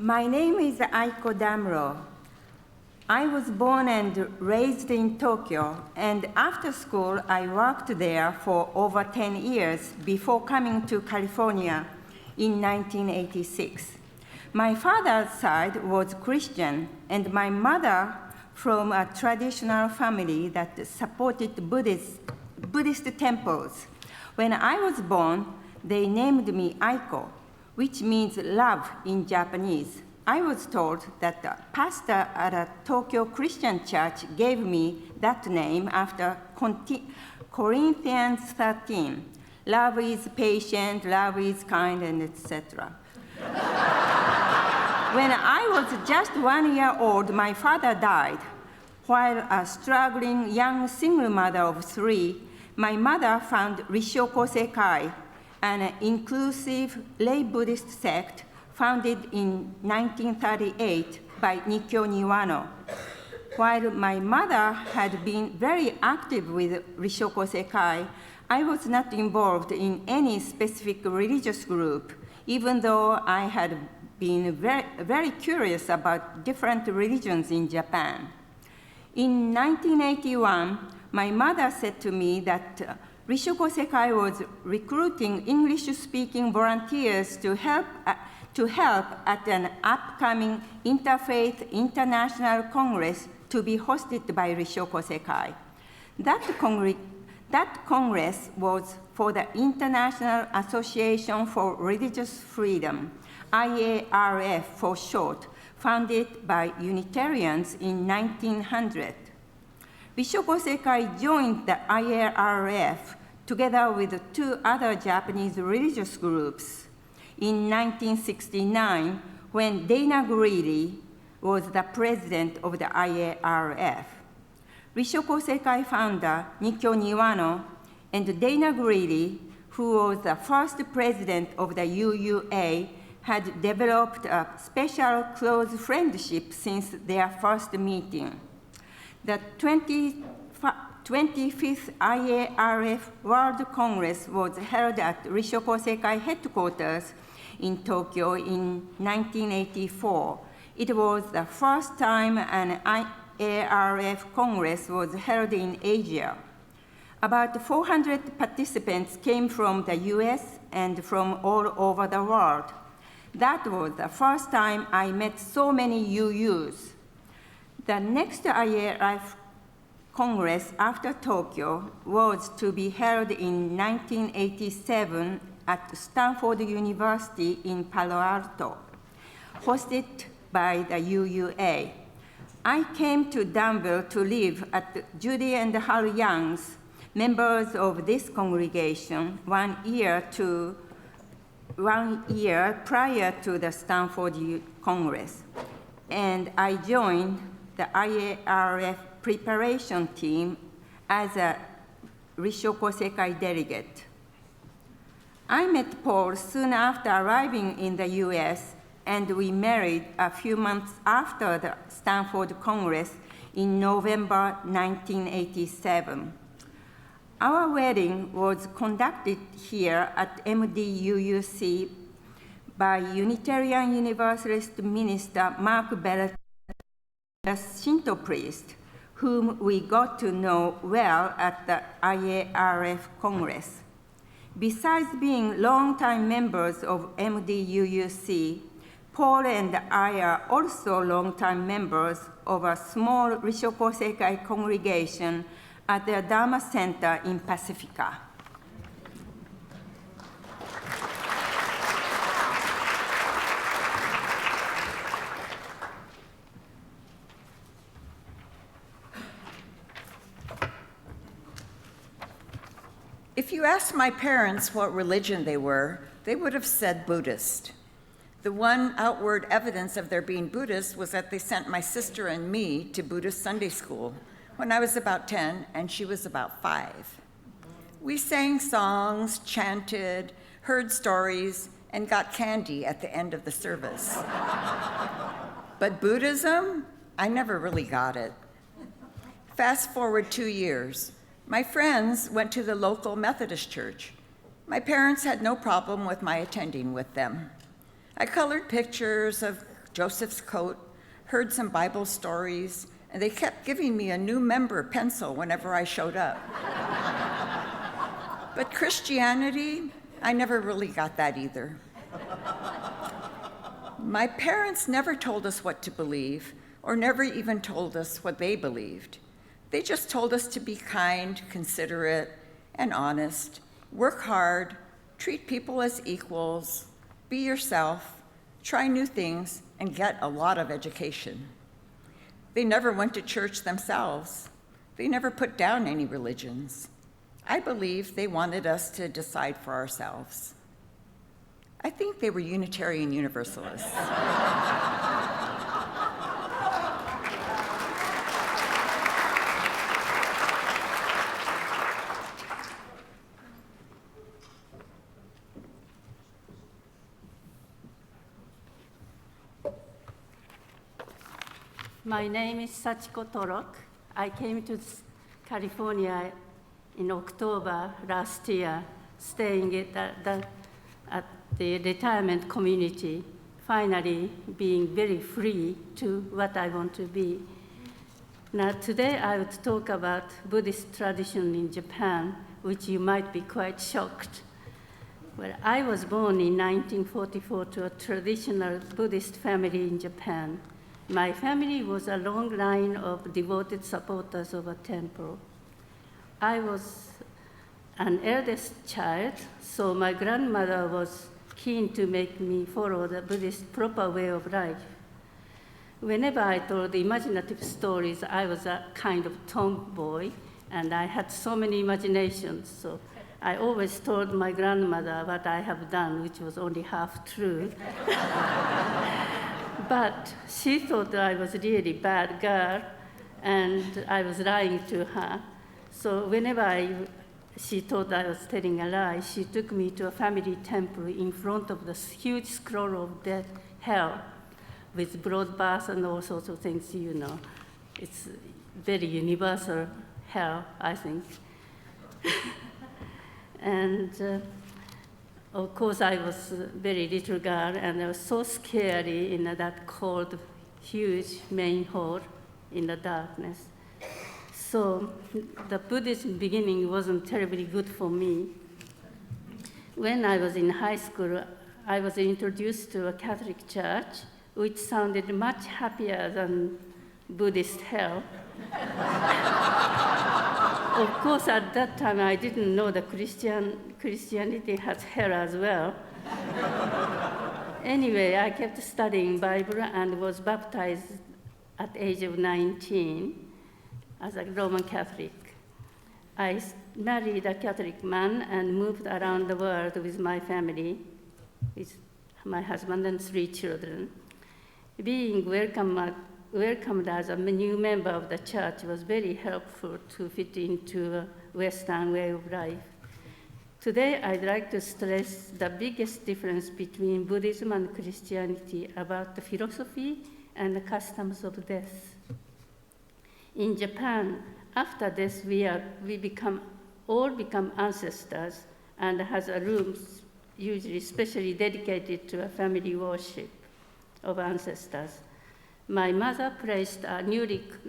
My name is Aiko Damro. I was born and raised in Tokyo, and after school, I worked there for over 10 years before coming to California in 1986. My father's side was Christian, and my mother from a traditional family that supported Buddhist temples. When I was born, they named me Aiko, which means love in Japanese. I was told that the pastor at a Tokyo Christian church gave me that name after Corinthians 13. Love is patient, love is kind, and etc. When I was just 1 year old, my father died. While a struggling young single mother of 3, my mother found Rishoko Sekai, an inclusive lay Buddhist sect founded in 1938 by Nikkyo Niwano. While my mother had been very active with Rishoko Sekai, I was not involved in any specific religious group, even though I had been very curious about different religions in Japan. In 1981, my mother said to me that Rishoko Sekai was recruiting English-speaking volunteers to help at an upcoming Interfaith International Congress to be hosted by Rishoko Sekai. That Congress was for the International Association for Religious Freedom, IARF for short, founded by Unitarians in 1900. Rishoko Sekai joined the IARF together with 2 other Japanese religious groups in 1969 when Dana Greeley was the president of the IARF. Rishoko Sekai founder Nikkyo Niwano and Dana Greeley, who was the first president of the UUA, had developed a special close friendship since their first meeting. The 25th IARF World Congress was held at Rishoko Sekai headquarters in Tokyo in 1984. It was the first time an IARF Congress was held in Asia. About 400 participants came from the US and from all over the world. That was the first time I met so many UUs. The next IARF Congress after Tokyo was to be held in 1987 at Stanford University in Palo Alto, hosted by the UUA. I came to Danville to live at Judy and Hal Young's, members of this congregation, 1 year prior to the Stanford Congress. And I joined the IARF preparation team as a Rishoko Sekai delegate. I met Paul soon after arriving in the US, and we married a few months after the Stanford Congress in November 1987. Our wedding was conducted here at MDUUC by Unitarian Universalist minister Mark Bellet, a Shinto priest, whom we got to know well at the IARF Congress. Besides being longtime members of MDUUC, Paul and I are also longtime members of a small Rishoko Sekai congregation at the Dharma Center in Pacifica. If you asked my parents what religion they were, they would have said Buddhist. The one outward evidence of their being Buddhist was that they sent my sister and me to Buddhist Sunday school when I was about 10 and she was about 5. We sang songs, chanted, heard stories, and got candy at the end of the service. But Buddhism, I never really got it. Fast forward 2 years. My friends went to the local Methodist church. My parents had no problem with my attending with them. I colored pictures of Joseph's coat, heard some Bible stories, and they kept giving me a new member pencil whenever I showed up. But Christianity, I never really got that either. My parents never told us what to believe, or never even told us what they believed. They just told us to be kind, considerate, and honest, work hard, treat people as equals, be yourself, try new things, and get a lot of education. They never went to church themselves. They never put down any religions. I believe they wanted us to decide for ourselves. I think they were Unitarian Universalists. My name is Sachiko Torok. I came to California in October last year, staying at the retirement community, finally being very free to what I want to be. Now today I would talk about Buddhist tradition in Japan, which you might be quite shocked. Well, I was born in 1944 to a traditional Buddhist family in Japan. My family was a long line of devoted supporters of a temple. I was an eldest child, so my grandmother was keen to make me follow the Buddhist proper way of life. Whenever I told imaginative stories, I was a kind of tomboy, and I had so many imaginations, so I always told my grandmother what I have done, which was only half true. But she thought I was a really bad girl, and I was lying to her. So whenever she thought I was telling a lie, she took me to a family temple in front of this huge scroll of death, hell, with broad baths and all sorts of things, you know. It's very universal hell, I think. And of course, I was a very little girl, and I was so scary in that cold, huge main hall in the darkness. So the Buddhism beginning wasn't terribly good for me. When I was in high school, I was introduced to a Catholic church, which sounded much happier than Buddhist hell. Of course, at that time, I didn't know that Christianity has hell as well. Anyway, I kept studying Bible and was baptized at the age of 19 as a Roman Catholic. I married a Catholic man and moved around the world with my family, with my husband and 3 children. Being welcomed as a new member of the church was very helpful to fit into a Western way of life. Today, I'd like to stress the biggest difference between Buddhism and Christianity about the philosophy and the customs of death. In Japan, after death, we all become ancestors and has a room usually specially dedicated to a family worship of ancestors. My mother placed a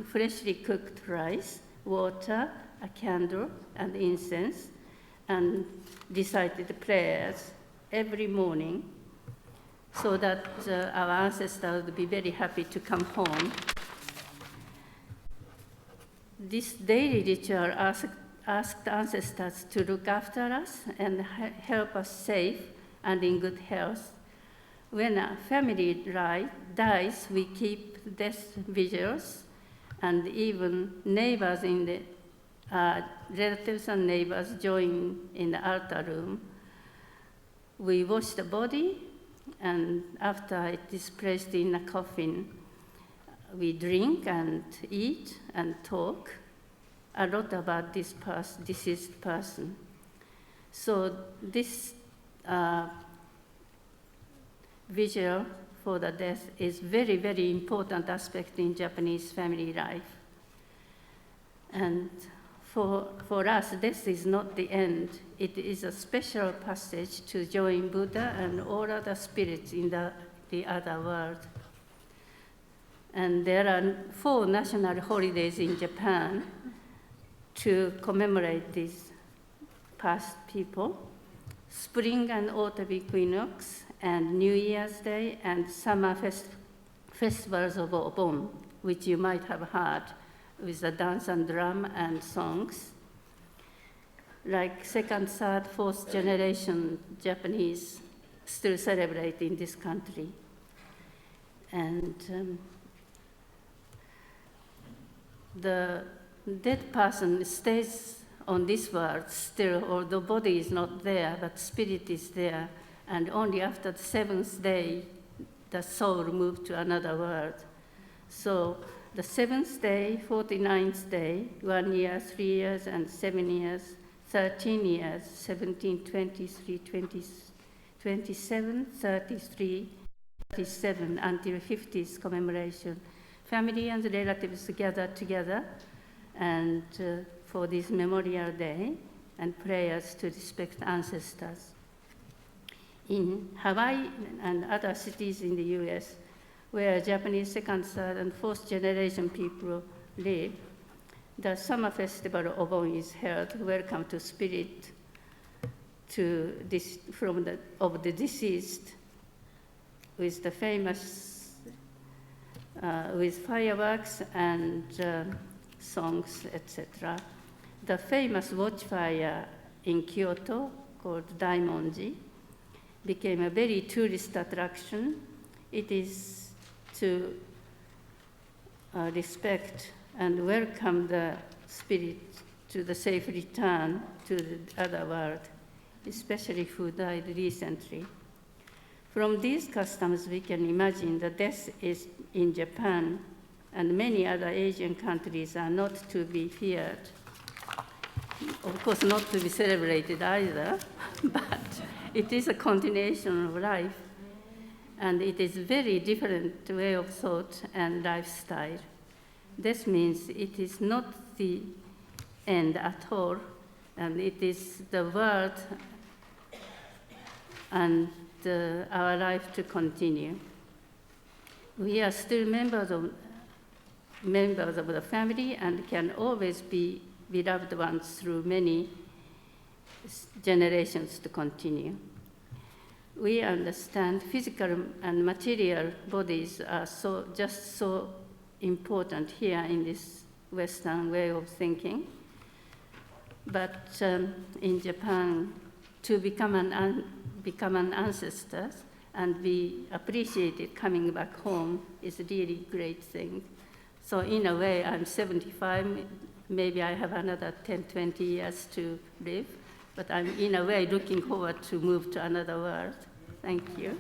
freshly cooked rice, water, a candle, and incense, and recited prayers every morning so that our ancestors would be very happy to come home. This daily ritual asked ancestors to look after us and help us safe and in good health. When a family dies, we keep death vigils, and even neighbors relatives and neighbors join in the altar room. We wash the body, and after it is placed in a coffin, we drink and eat and talk a lot about this deceased person. So this vigil for the death is very, very important aspect in Japanese family life. And for us, death is not the end. It is a special passage to join Buddha and all other spirits in the other world. And there are 4 national holidays in Japan to commemorate these past people: Spring and Autumn Equinox, and New Year's Day, and Summer Festivals of Obon, which you might have heard with the dance and drum and songs. Like 2nd, 3rd, 4th generation Japanese still celebrate in this country. And the dead person stays on this world still, although body is not there, but spirit is there. And only after the 7th day, the soul moved to another world. So the 7th day, 49th day, 1 year, 3 years, and 7 years, 13 years, 17, 23, 20, 27, 33, 37, until 50th commemoration. Family and relatives gather together and for this Memorial Day and prayers to respect ancestors. In Hawaii and other cities in the US, where Japanese 2nd, 3rd, and 4th generation people live, the summer festival of Obon is held. Welcome to spirit of the deceased, with the famous with fireworks and songs, etc. The famous watchfire in Kyoto, called Daimonji, became a very tourist attraction. It is to respect and welcome the spirit to the safe return to the other world, especially who died recently. From these customs, we can imagine that death is in Japan and many other Asian countries are not to be feared. Of course, not to be celebrated either, but it is a continuation of life, and it is a very different way of thought and lifestyle. This means it is not the end at all, and it is the world and our life to continue. We are still members of the family and can always be beloved ones through many generations to continue. We understand physical and material bodies are just so important here in this Western way of thinking. But in Japan, to become an ancestor and be appreciated coming back home is a really great thing. So in a way, I'm 75, maybe I have another 10, 20 years to live, but I'm in a way looking forward to move to another world. Thank you.